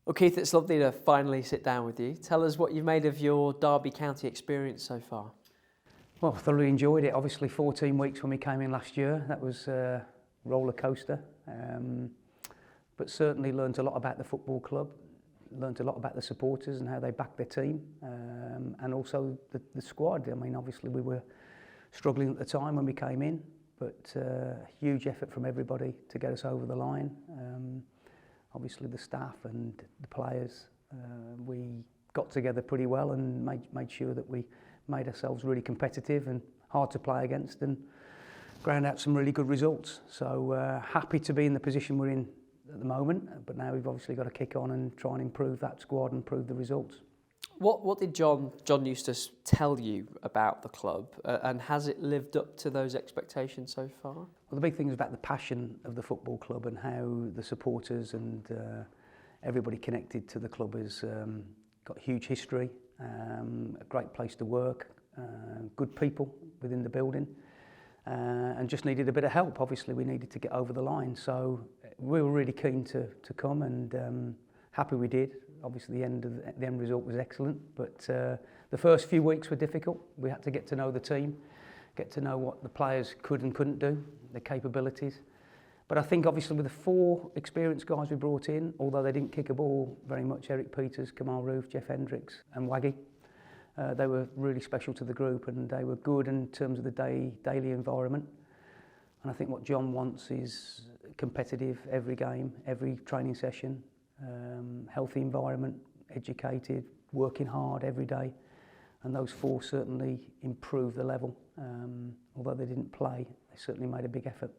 Well, Keith, it's lovely to finally sit down with you. Tell us what you've made of your Derby County experience so far. Well, I thoroughly enjoyed it. Obviously 14 weeks when we came in last year, that was a roller coaster. But certainly learned a lot about the football club, learned a lot about the supporters and how they back their team, and also the squad. I mean, obviously we were struggling at the time when we came in, but huge effort from everybody to get us over the line. Obviously the staff and the players, we got together pretty well and made sure that we made ourselves really competitive and hard to play against and ground out some really good results. So happy to be in the position we're in at the moment, but now we've obviously got to kick on and try and improve that squad and improve the results. What did John Eustace tell you about the club, and has it lived up to those expectations so far? Well, the big thing is about the passion of the football club and how the supporters and everybody connected to the club has got huge history, a great place to work, good people within the building, and just needed a bit of help. Obviously we needed to get over the line, so we were really keen to come, and happy we did. Obviously the end result was excellent, but the first few weeks were difficult. We had to get to know the team, get to know what the players could and couldn't do, their capabilities. But I think obviously with the 4 experienced guys we brought in, although they didn't kick a ball very much, Eric Peters, Kamal Roof, Jeff Hendricks and Waggy, they were really special to the group, and they were good in terms of the daily environment. And I think what John wants is competitive every game, every training session, healthy environment, educated, working hard every day. And those 4 certainly improved the level. Although they didn't play, they certainly made a big effort.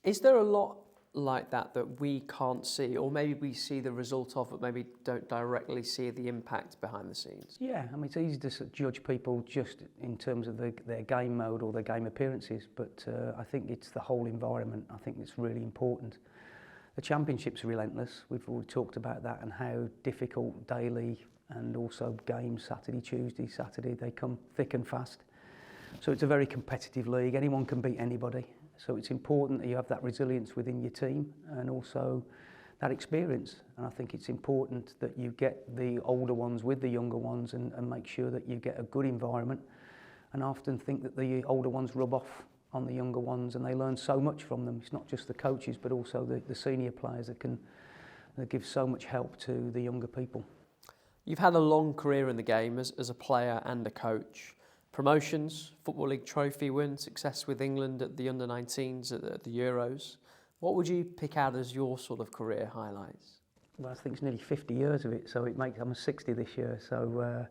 Is there a lot like that we can't see, or maybe we see the result of, but maybe don't directly see the impact behind the scenes? Yeah, I mean, it's easy to judge people just in terms of their game mode or their game appearances, but I think it's the whole environment. I think it's really important. The Championship's relentless. We've already talked about that and how difficult daily and also games Saturday, Tuesday, Saturday, they come thick and fast. So it's a very competitive league. Anyone can beat anybody. So it's important that you have that resilience within your team and also that experience. And I think it's important that you get the older ones with the younger ones and make sure that you get a good environment. And I often think that the older ones rub off on the younger ones and they learn so much from them. It's not just the coaches, but also the senior players that give so much help to the younger people. You've had a long career in the game as a player and a coach. Promotions, Football League trophy win, success with England at the under-19s at the Euros. What would you pick out as your sort of career highlights? Well, I think it's nearly 50 years of it, so I'm 60 this year, so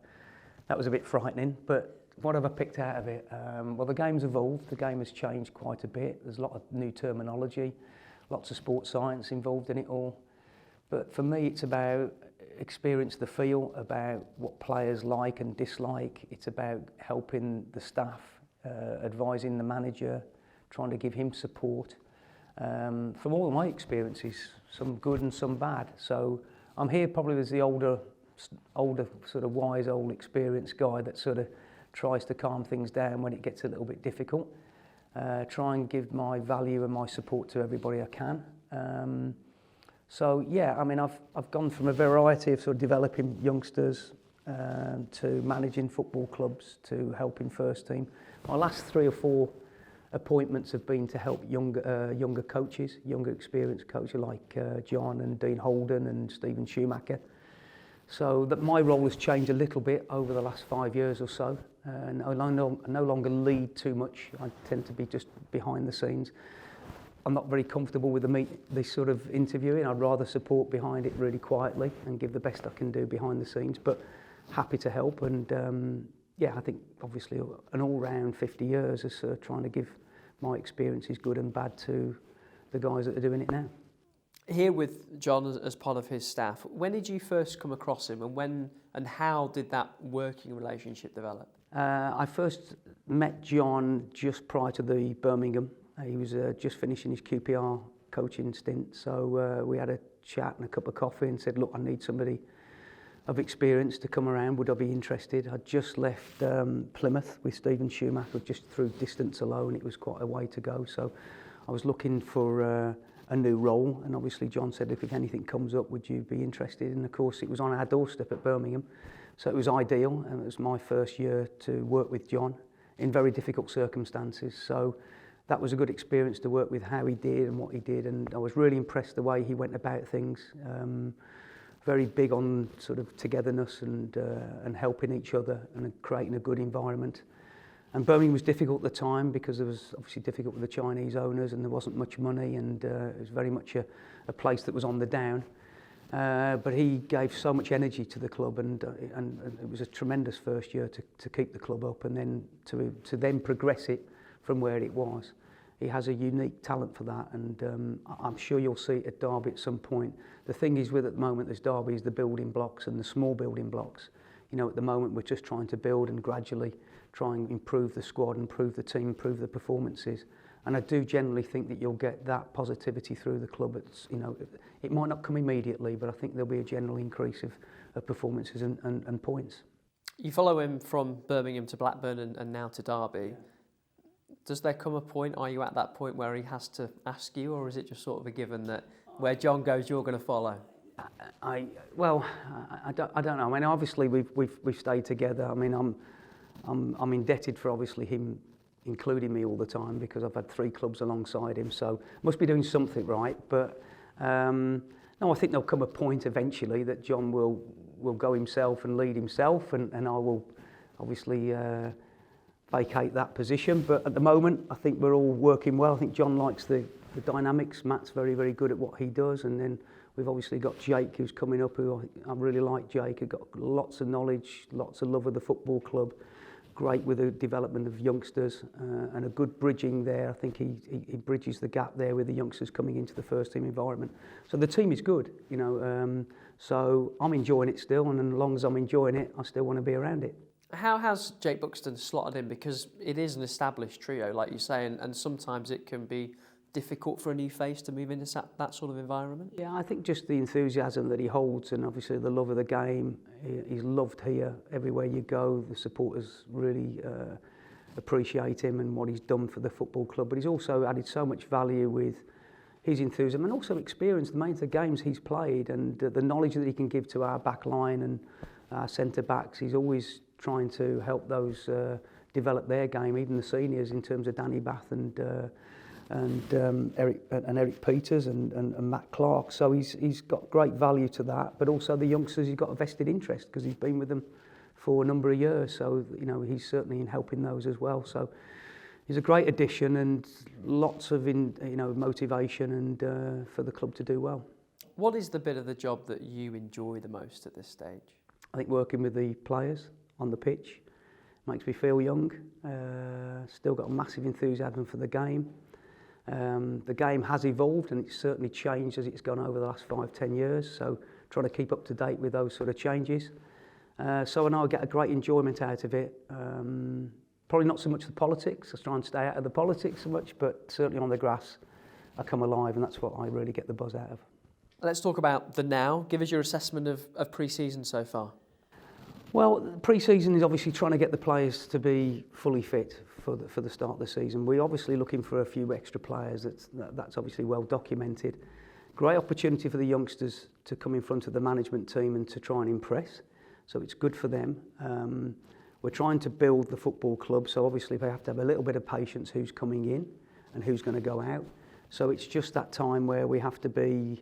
that was a bit frightening. But what have I picked out of it? Well, the game's evolved, the game has changed quite a bit. There's a lot of new terminology, lots of sports science involved in it all. But for me, it's about experience the feel, about what players like and dislike. It's about helping the staff, advising the manager, trying to give him support. From all of my experiences, some good and some bad. So I'm here probably as the older sort of wise, old experienced guy that sort of tries to calm things down when it gets a little bit difficult. Try and give my value and my support to everybody I can. So yeah, I mean, I've gone from a variety of sort of developing youngsters to managing football clubs to helping first team. My last 3 or 4 appointments have been to help younger coaches, younger experienced coaches like John and Dean Holden and Stephen Schumacher. So that my role has changed a little bit over the last 5 years or so. And I no longer lead too much. I tend to be just behind the scenes. I'm not very comfortable with this sort of interviewing. I'd rather support behind it really quietly and give the best I can do behind the scenes, but happy to help. And yeah, I think obviously an all-round 50 years is trying to give my experiences, good and bad, to the guys that are doing it now. Here with John as part of his staff, when did you first come across him, and when and how did that working relationship develop? I first met John just prior to the Birmingham. He was just finishing his QPR coaching stint, so we had a chat and a cup of coffee and said, look, I need somebody of experience to come around, would I be interested? I'd just left Plymouth with Stephen Schumacher, just through distance alone, it was quite a way to go, so I was looking for a new role, and obviously John said, if anything comes up, would you be interested? And of course it was on our doorstep at Birmingham, so it was ideal, and it was my first year to work with John in very difficult circumstances. So that was a good experience to work with how he did and what he did, and I was really impressed the way he went about things. Very big on sort of togetherness and helping each other and creating a good environment. And Birmingham was difficult at the time because it was obviously difficult with the Chinese owners and there wasn't much money, and it was very much a place that was on the down. But he gave so much energy to the club, and it was a tremendous first year to keep the club up and then to then progress it from where it was. He has a unique talent for that, and I'm sure you'll see it at Derby at some point. The thing is with at the moment there's Derby is the building blocks and the small building blocks. You know, at the moment we're just trying to build and gradually try and improve the squad, improve the team, improve the performances. And I do generally think that you'll get that positivity through the club. It's, you know, it might not come immediately, but I think there'll be a general increase of performances and points. You follow him from Birmingham to Blackburn and now to Derby. Does there come a point, are you at that point where he has to ask you, or is it just sort of a given that where John goes, you're going to follow? I don't know. I mean, obviously we've stayed together. I mean, I'm indebted for obviously him including me all the time because I've had 3 clubs alongside him, so must be doing something right. But no, I think there'll come a point eventually that John will go himself and lead himself, and I will obviously vacate that position. But at the moment, I think we're all working well. I think John likes the dynamics. Matt's very, very good at what he does, and then we've obviously got Jake who's coming up, who I really like. Jake, who's got lots of knowledge, lots of love of the football club, great with the development of youngsters, and a good bridging there. I think he bridges the gap there with the youngsters coming into the first team environment. So the team is good, you know. So I'm enjoying it still, and as long as I'm enjoying it, I still want to be around it. How has Jake Buxton slotted in? Because it is an established trio, like you say, and sometimes it can be difficult for a new face to move into that sort of environment? Yeah, I think just the enthusiasm that he holds, and obviously the love of the game. He's loved here everywhere you go. The supporters really appreciate him and what he's done for the football club. But he's also added so much value with his enthusiasm and also experience, the amount of games he's played, and the knowledge that he can give to our back line and our centre backs. He's always trying to help those develop their game, even the seniors, in terms of Danny Bath and Eric Peters and Matt Clark. So he's got great value to that, but also the youngsters, he's got a vested interest because he's been with them for a number of years. So you know, he's certainly in helping those as well. So he's a great addition and lots of motivation and for the club to do well. What is the bit of the job that you enjoy the most at this stage? I think working with the players on the pitch makes me feel young. Still got a massive enthusiasm for the game. The game has evolved and it's certainly changed as it's gone over the last 5-10 years, so trying to keep up to date with those sort of changes. So I know I get a great enjoyment out of it. Probably not so much the politics, I try and stay out of the politics so much, but certainly on the grass I come alive, and that's what I really get the buzz out of. Let's talk about the now. Give us your assessment of pre-season so far. Well, pre-season is obviously trying to get the players to be fully fit for the start of the season. We're obviously looking for a few extra players. That's obviously well documented. Great opportunity for the youngsters to come in front of the management team and to try and impress. So it's good for them. We're trying to build the football club, so obviously they have to have a little bit of patience who's coming in and who's going to go out. So it's just that time where we have to be,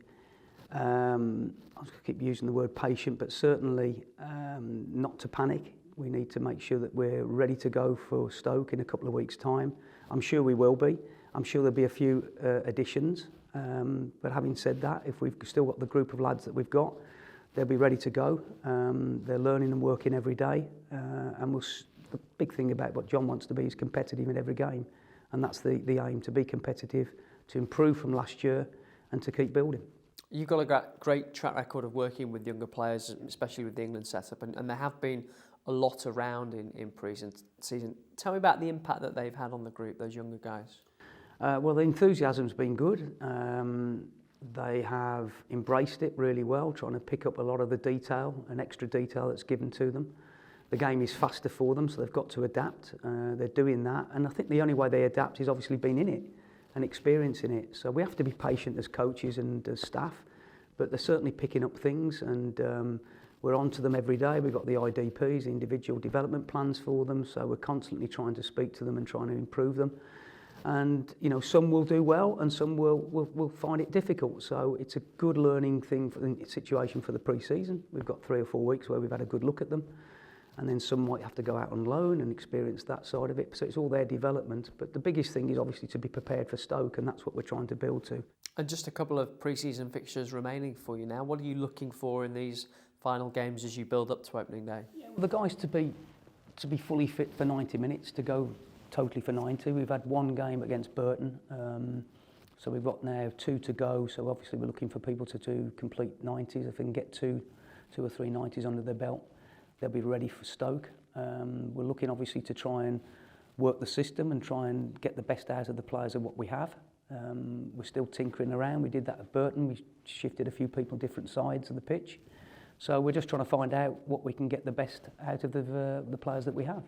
I keep using the word patient, but certainly not to panic. We need to make sure that we're ready to go for Stoke in a couple of weeks' time. I'm sure we will be. I'm sure there'll be a few additions. But having said that, if we've still got the group of lads that we've got, they'll be ready to go. They're learning and working every day. And the big thing about what John wants to be is competitive in every game. And that's the aim, to be competitive, to improve from last year and to keep building. You've got a great track record of working with younger players, especially with the England setup, and there have been a lot around in pre-season. Tell me about the impact that they've had on the group, those younger guys. Well, the enthusiasm's been good. They have embraced it really well, trying to pick up a lot of the detail and extra detail that's given to them. The game is faster for them, so they've got to adapt. They're doing that, and I think the only way they adapt is obviously being in it. and experiencing it. So we have to be patient as coaches and as staff, but they're certainly picking up things, and we're on to them every day. We've got the IDPs, the individual development plans for them, so we're constantly trying to speak to them and trying to improve them. And you know, some will do well and some will find it difficult. So it's a good learning situation for the pre-season. We've got 3 or 4 weeks where we've had a good look at them, and then some might have to go out on loan and experience that side of it. So it's all their development. But the biggest thing is obviously to be prepared for Stoke, and that's what we're trying to build to. And just a couple of pre-season fixtures remaining for you now. What are you looking for in these final games as you build up to opening day? The guys to be fully fit for 90 minutes, to go totally for 90. We've had 1 game against Burton, so we've got now 2 to go. So obviously we're looking for people to do complete 90s. If we can get 2 or 3 90s under their belt, they'll be ready for Stoke. We're looking obviously to try and work the system and try and get the best out of the players of what we have. We're still tinkering around. We did that at Burton. We shifted a few people different sides of the pitch. So we're just trying to find out what we can get the best out of the players that we have.